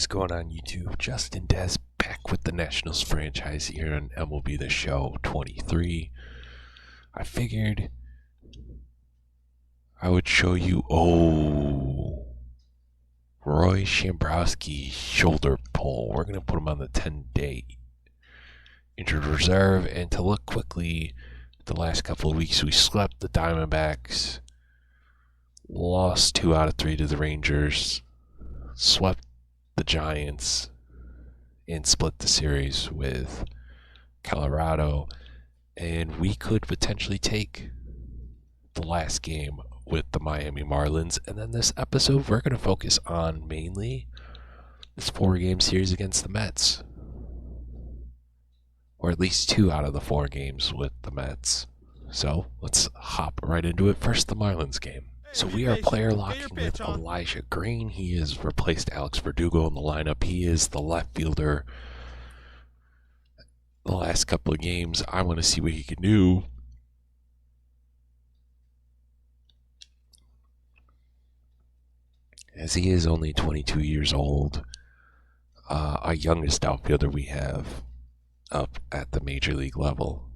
is going on YouTube? JustinDezzz back with the Nationals franchise here on MLB The Show 23. I figured I would show you, Roy Shambrowski's shoulder pull. We're going to put him on the 10-day injured reserve. And to look quickly, the last couple of weeks we swept the Diamondbacks, lost 2 out of 3 to the Rangers, swept the Giants, and split the series with Colorado. And we could potentially take the last game with the Miami Marlins. And then this episode, we're going to focus on mainly this 4-game series against the Mets, or at least 2 out of the 4 games with the Mets. So let's hop right into it. First, the Marlins game. So we are player locking with Elijah Green. He has replaced Alex Verdugo in the lineup. He is the left fielder. The last couple of games, I want to see what he can do. As he is only 22 years old, our youngest outfielder we have up at the major league level.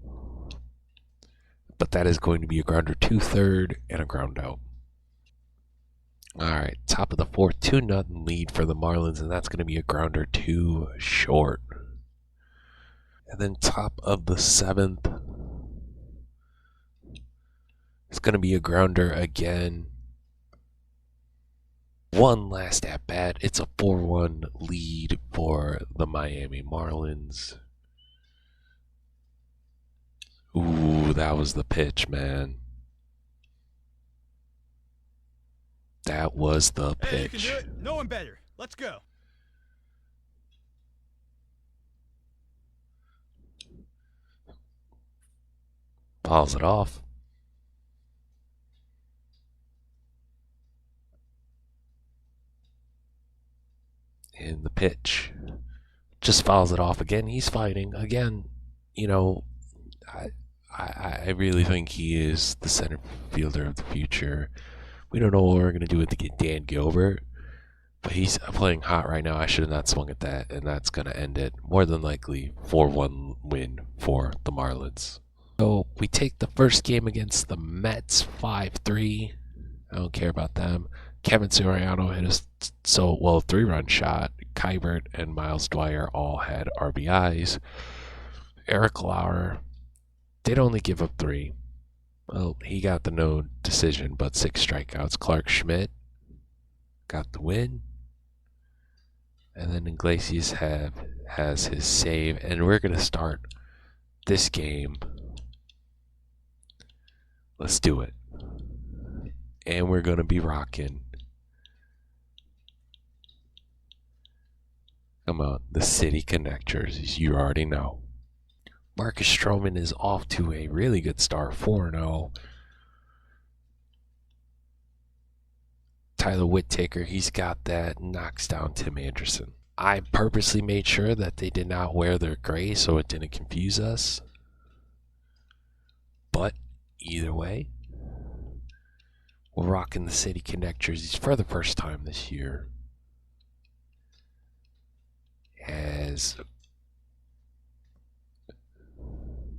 But that is going to be a grounder 2/3 and a ground out. Alright, top of the 4th, 2-0 lead for the Marlins, and that's going to be a grounder 2 short. And then top of the 7th, it's going to be a grounder again. One last at bat. It's a 4-1 lead for the Miami Marlins. Ooh, that was the pitch, man. That was the pitch. Hey, you can do it. No one better. Let's go. Fouls it off. And the pitch just fouls it off again. He's fighting again. You know, I really think he is the center fielder of the future. We don't know what we're going to do with Dan Gilbert, but he's playing hot right now. I should have not swung at that, and that's going to end it. More than likely, 4-1 win for the Marlins. So we take the first game against the Mets 5-3. I don't care about them. Kevin Soriano hit a 3-run shot. Kybert and Miles Dwyer all had RBIs. Eric Lauer did only give up 3. Well, he got the no decision, but 6 strikeouts. Clark Schmidt got the win. And then Iglesias has his save. And we're going to start this game. Let's do it. And we're going to be rocking. Come on, the City Connect jerseys. You already know. Marcus Stroman is off to a really good start, 4-0. Tyler Whittaker, he's got that, knocks down Tim Anderson. I purposely made sure that they did not wear their gray so it didn't confuse us. But either way, we're rocking the City Connect jerseys for the first time this year. As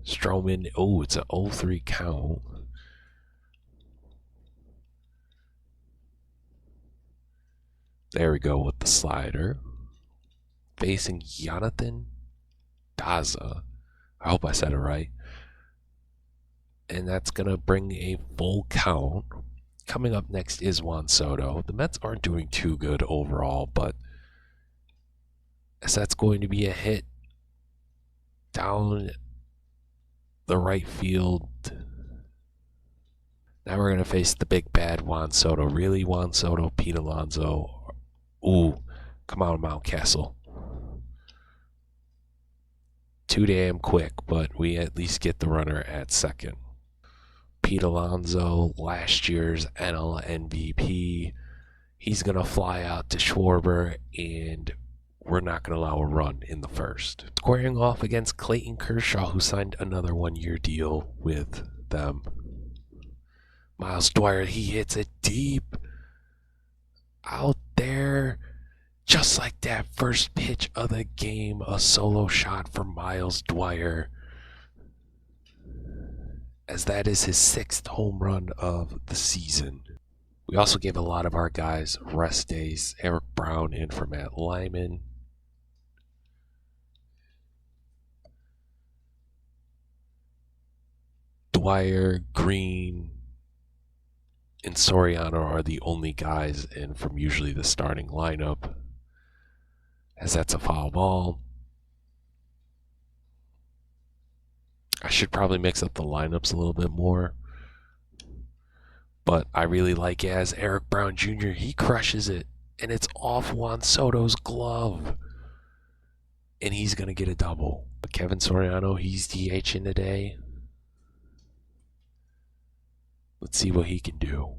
Stroman, it's an 0-3 count. There we go with the slider. Facing Jonathan Daza. I hope I said it right. And that's going to bring a full count. Coming up next is Juan Soto. The Mets aren't doing too good overall, but as that's going to be a hit down the right field. Now we're going to face the big bad Juan Soto. Really, Juan Soto, Pete Alonso. Ooh, come on, Mountcastle. Too damn quick, but we at least get the runner at second. Pete Alonso, last year's NL MVP. He's going to fly out to Schwarber, and we're not going to allow a run in the first. Squaring off against Clayton Kershaw, who signed another 1-year deal with them. Miles Dwyer, he hits it deep out there. Just like that, first pitch of the game, a solo shot for Miles Dwyer, as that is his 6th home run of the season. We also gave a lot of our guys rest days. Eric Brown in for Matt Lyman. Dwyer, Green, and Soriano are the only guys in from usually the starting lineup, as that's a foul ball. I should probably mix up the lineups a little bit more, but I really like it as Eric Brown Jr., he crushes it, and it's off Juan Soto's glove, and he's going to get a double. But Kevin Soriano, he's DHing today. Let's see what he can do.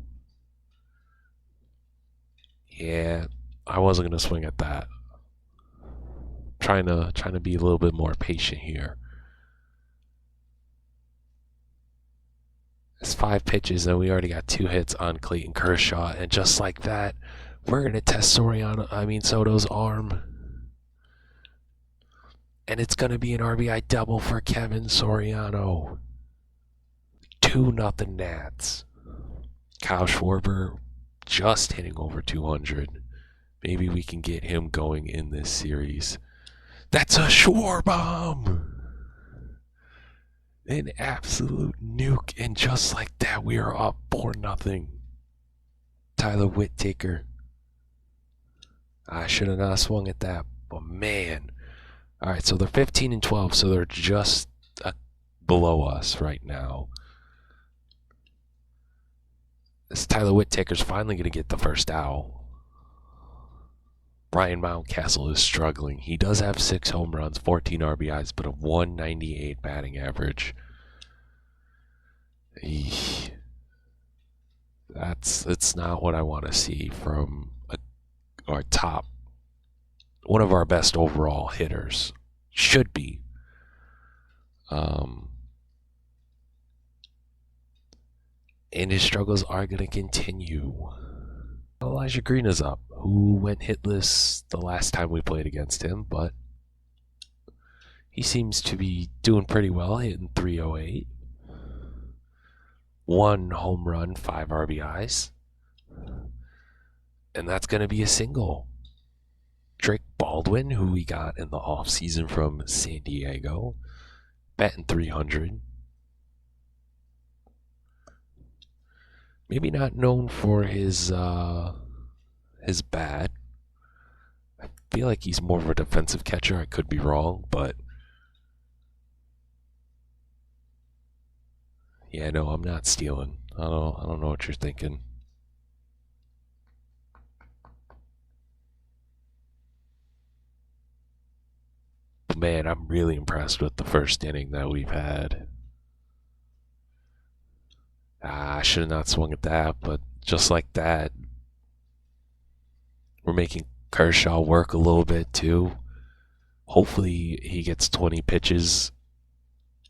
Yeah, I wasn't going to swing at that. Trying to be a little bit more patient here. It's 5 pitches, and we already got 2 hits on Clayton Kershaw, and just like that, we're going to test Soto's arm. And it's going to be an RBI double for Kevin Soriano. 2-0 Nats. Kyle Schwarber just hitting over 200. Maybe we can get him going in this series. That's a Schwarbomb! An absolute nuke, and just like that, we are up 4-0. Tyler Whittaker. I should have not swung at that, but man. Alright, so they're 15 and 12, so they're just below us right now. This Tyler Whittaker's finally going to get the first out. Brian Mountcastle is struggling. He does have 6 home runs, 14 RBIs, but a 198 batting average. That's not what I want to see from our top, one of our best overall hitters. Should be. And his struggles are going to continue. Elijah Green is up, who went hitless the last time we played against him, but he seems to be doing pretty well, hitting .308. 1 home run, 5 RBIs. And that's going to be a single. Drake Baldwin, who we got in the offseason from San Diego, batting .300. Maybe not known for his bat. I feel like he's more of a defensive catcher. I could be wrong, but yeah, no, I'm not stealing. I don't know what you're thinking. But man, I'm really impressed with the first inning that we've had. I should have not swung at that, but just like that, we're making Kershaw work a little bit too. Hopefully he gets 20 pitches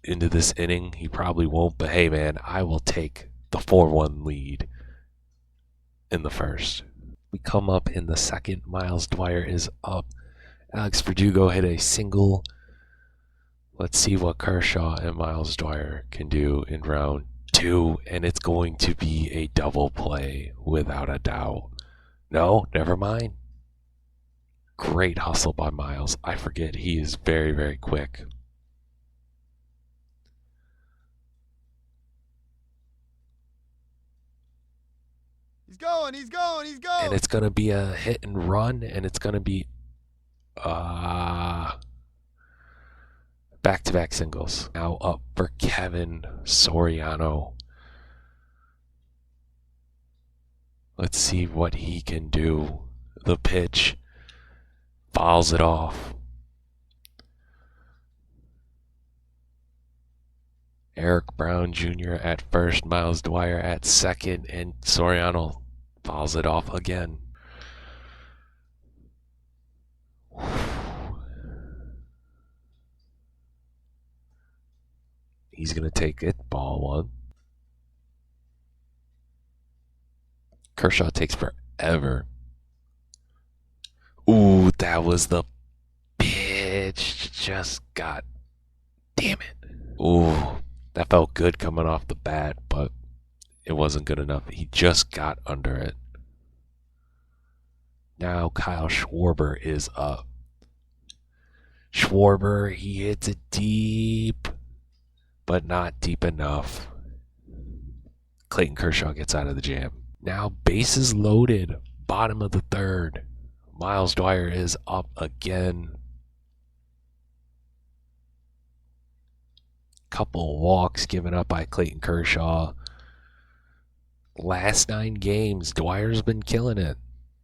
into this inning. He probably won't, but hey man, I will take the 4-1 lead in the first. We come up in the second. Miles Dwyer is up. Alex Verdugo hit a single. Let's see what Kershaw and Miles Dwyer can do in round 2, and it's going to be a double play without a doubt. No, never mind. Great hustle by Miles. I forget he is very, very quick. He's going, he's going, he's going! And it's going to be a hit and run, and it's going to be back-to-back singles. Now up for Kevin Soriano. Let's see what he can do. The pitch fouls it off. Eric Brown Jr. at first, Miles Dwyer at second, and Soriano fouls it off again. He's going to take it, ball 1. Kershaw takes forever. Ooh, that was the pitch. Just got. Damn it. Ooh, that felt good coming off the bat, but it wasn't good enough. He just got under it. Now Kyle Schwarber is up. Schwarber, he hits it deep, but not deep enough. Clayton Kershaw gets out of the jam. Now bases loaded, bottom of the third. Miles Dwyer is up again. Couple walks given up by Clayton Kershaw. Last 9 games, Dwyer's been killing it.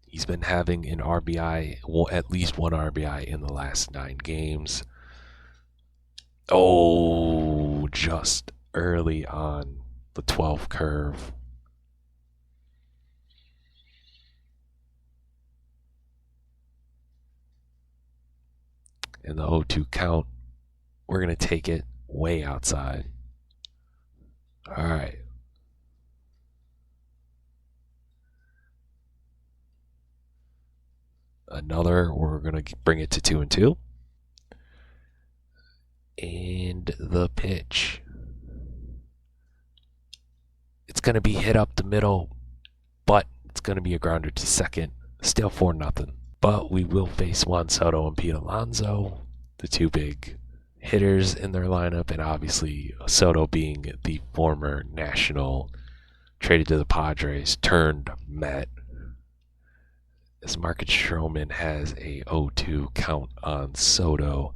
He's been having an RBI, well, at least one RBI in the last 9 games. Oh, just early on the 12th curve. And the 0-2 count, we're going to take it way outside. All right. Another, we're going to bring it to 2-2. And the pitch. It's going to be hit up the middle, but it's going to be a grounder to second. Still 4-0. But we will face Juan Soto and Pete Alonso, the 2 big hitters in their lineup, and obviously Soto being the former national traded to the Padres turned Met, as Marcus Stroman has a 0-2 count on Soto,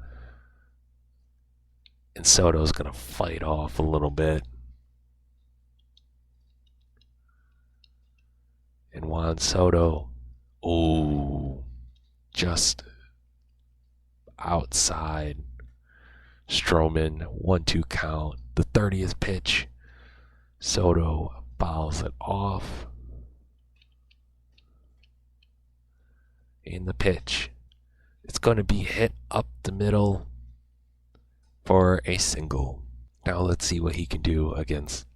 and Soto's going to fight off a little bit. And Juan Soto, just outside. Stroman, 1-2 count. The 30th pitch. Soto fouls it off. And the pitch. It's going to be hit up the middle for a single. Now let's see what he can do against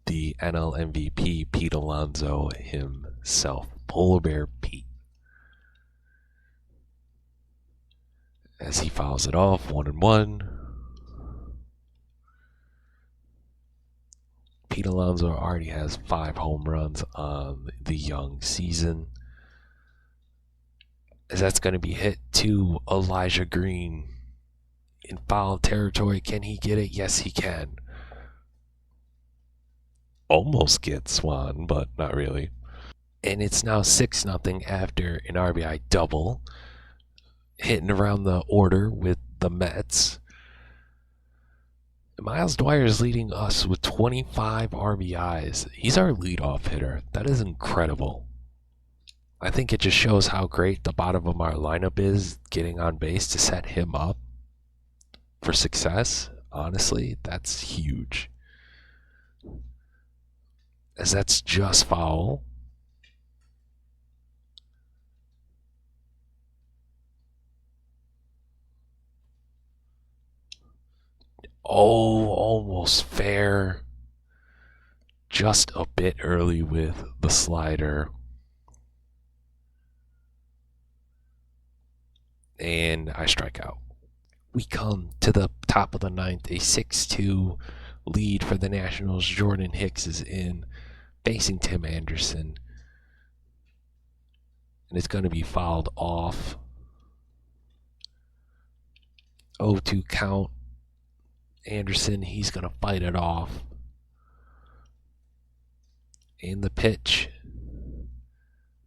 the NL MVP, Pete Alonso himself. Polar Bear Pete. As he fouls it off, 1-1. Pete Alonso already has 5 home runs on the young season. As that's going to be hit to Elijah Green in foul territory. Can he get it? Yes, he can. Almost gets Swan, but not really. And it's now 6-0 after an RBI double. Hitting around the order with the Mets. Miles Dwyer is leading us with 25 RBIs. He's our leadoff hitter. That is incredible. I think it just shows how great the bottom of our lineup is getting on base to set him up for success. Honestly, that's huge. As that's just foul. Oh, almost fair. Just a bit early with the slider. And I strike out. We come to the top of the 9th, a 6-2 lead for the Nationals. Jordan Hicks is in, facing Tim Anderson. And it's going to be fouled off. 0-2 count. Anderson, he's going to fight it off. And the pitch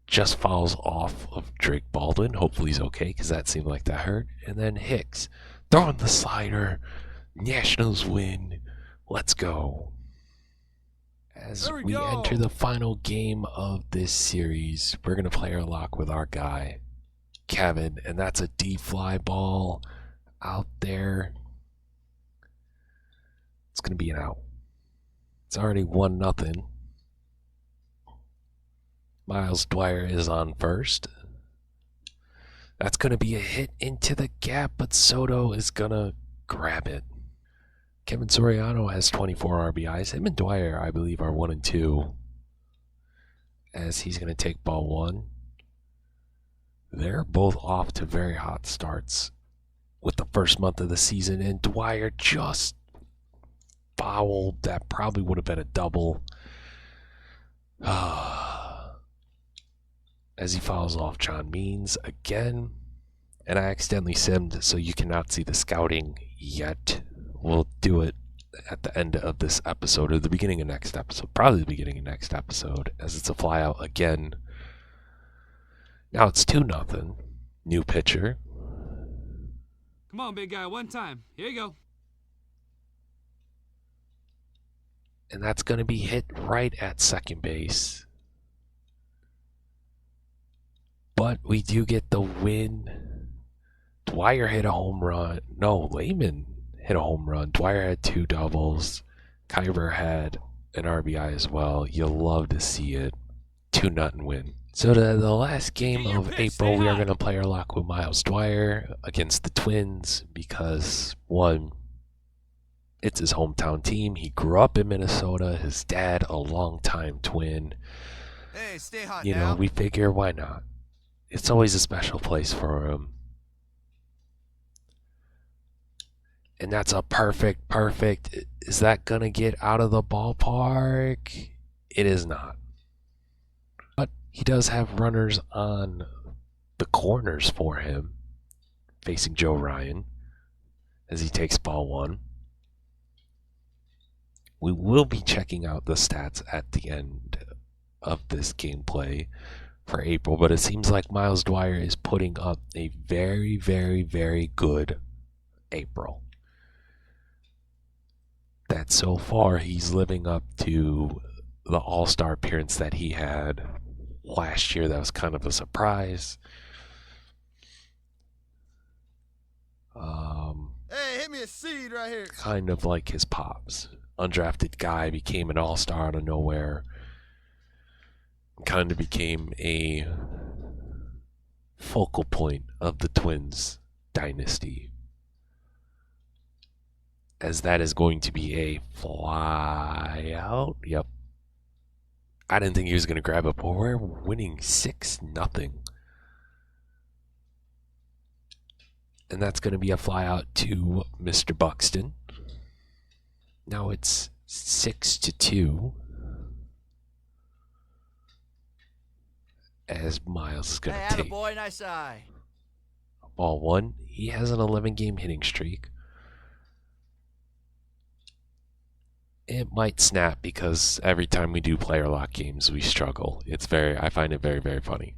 just falls off of Drake Baldwin. Hopefully he's okay, because that seemed like that hurt. And then Hicks throwing the slider. Nationals win. Let's go. As we enter the final game of this series, we're going to play our lock with our guy, Kevin. And that's a deep fly ball out there. It's going to be an out. It's already 1-0. Miles Dwyer is on first. That's going to be a hit into the gap, but Soto is going to grab it. Kevin Soriano has 24 RBIs. Him and Dwyer, I believe, are 1 and 2. As he's going to take ball 1. they're both off to very hot starts with the first month of the season, and Dwyer just fouled. That probably would have been a double. As he fouls off John Means again. And I accidentally simmed, so you cannot see the scouting yet. We'll do it at the end of this episode, or the beginning of next episode. Probably the beginning of next episode, as it's a flyout again. Now it's 2-0. New pitcher. Come on, big guy, one time. Here you go. And that's going to be hit right at second base. But we do get the win. Dwyer hit a home run. No, Lehman hit a home run. Dwyer had 2 doubles. Kyber had an RBI as well. You'll love to see it. 2-0 win. So the last game of April, we are going to play our lock with Miles Dwyer against the Twins because, one, it's his hometown team. He grew up in Minnesota. His dad, a longtime Twin. Hey, stay hot You now. know, we figure, why not? It's always a special place for him. And that's a perfect. Is that going to get out of the ballpark? It is not. But he does have runners on the corners for him, facing Joe Ryan, as he takes ball 1. We will be checking out the stats at the end of this gameplay for April, but it seems like Miles Dwyer is putting up a very, very, very good April. That so far he's living up to the All-Star appearance that he had last year. That was kind of a surprise. Hey, hit me a seed right here. Kind of like his pops. Undrafted guy, became an all-star out of nowhere. Kind of became a focal point of the Twins dynasty. As that is going to be a fly out. Yep. I didn't think he was going to grab it, but we're winning 6-0. And that's going to be a fly out to Mr. Buxton. Now it's 6-2. As Miles is going to take boy, nice eye. ball 1. He has an 11-game hitting streak. It might snap because every time we do player lock games, we struggle. I find it very, very funny.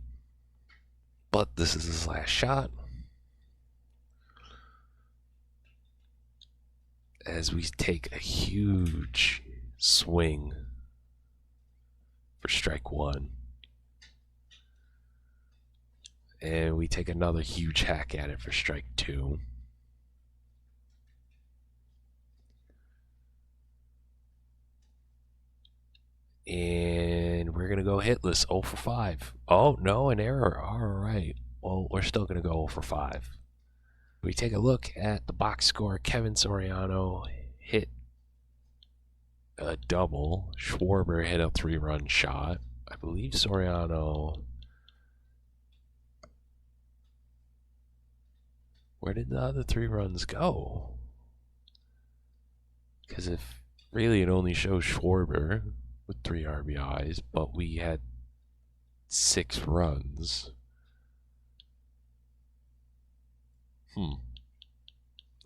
But this is his last shot. As we take a huge swing for strike 1. And we take another huge hack at it for strike 2. And we're going to go hitless, 0 for 5. Oh, no, an error. All right. Well, we're still going to go 0 for 5. We take a look at the box score. Kevin Soriano hit a double. Schwarber hit a 3-run shot. I believe Soriano... Where did the other 3 runs go? Because if really it only shows Schwarber with 3 RBIs, but we had 6 runs.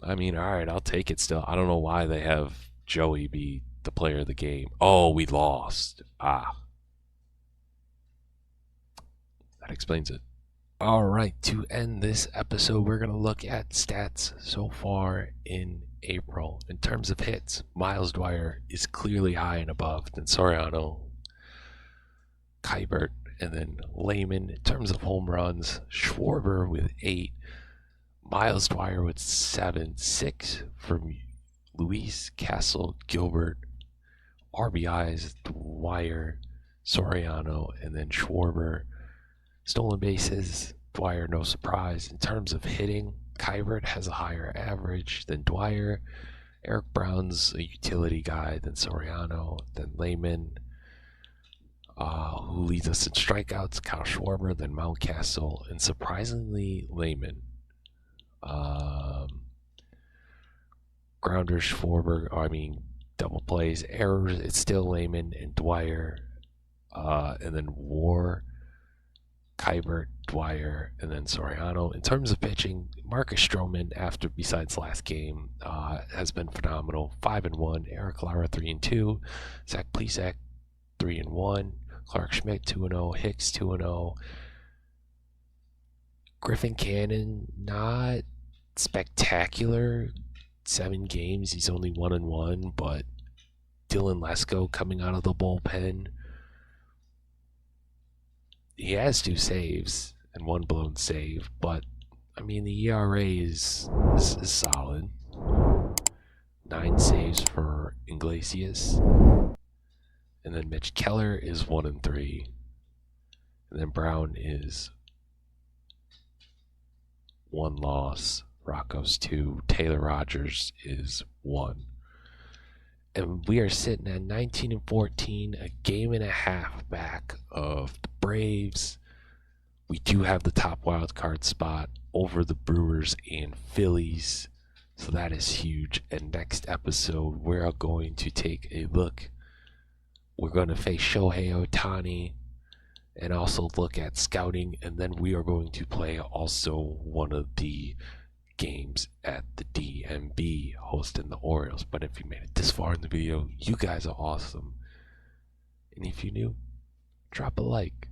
I mean, alright, I'll take it still. I don't know why they have Joey be the player of the game. Oh, we lost. That explains it. Alright, to end this episode, we're going to look at stats so far in April. In terms of hits, Miles Dwyer is clearly high and above than Soriano, Kybert, and then Lehman. In terms of home runs, Schwarber with 8, Miles Dwyer with 7, 6 from Luis, Castle, Gilbert, RBIs, Dwyer, Soriano, and then Schwarber. Stolen bases, Dwyer, no surprise. In terms of hitting, Kybert has a higher average than Dwyer. Eric Brown's a utility guy than Soriano, than Lehman. Who leads us in strikeouts? Kyle Schwarber, then Mountcastle, and surprisingly Lehman. Grounders, double plays, errors, it's still Lehman and Dwyer, and then War, Kybert, Dwyer, and then Soriano. In terms of pitching, Marcus Stroman, besides last game, has been phenomenal. 5-1. Eric Lara 3-2. Zach Plesac 3-1. Clark Schmidt 2-0. Hicks 2-0. Griffin Cannon, not spectacular. 7 games, he's only 1-1, but Dylan Lesko coming out of the bullpen, he has 2 saves and 1 blown save, but the ERA is solid. 9 saves for Iglesias, and then Mitch Keller is 1-3, and then Brown is 1 loss. Rocco's 2, Taylor Rogers is 1. And we are sitting at 19-14, a game and a half back of the Braves. We do have the top wild card spot over the Brewers and Phillies, so that is huge. And next episode, we're going to take a look. We're going to face Shohei Ohtani and also look at scouting, and then we are going to play also one of the games at the DMB hosting the Orioles. But if you made it this far in the video, you guys are awesome. And if you're new, drop a like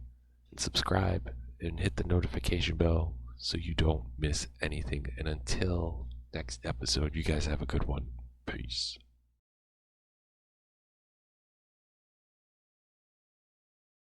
and subscribe and hit the notification bell so you don't miss anything. And until next episode, you guys have a good one. Peace.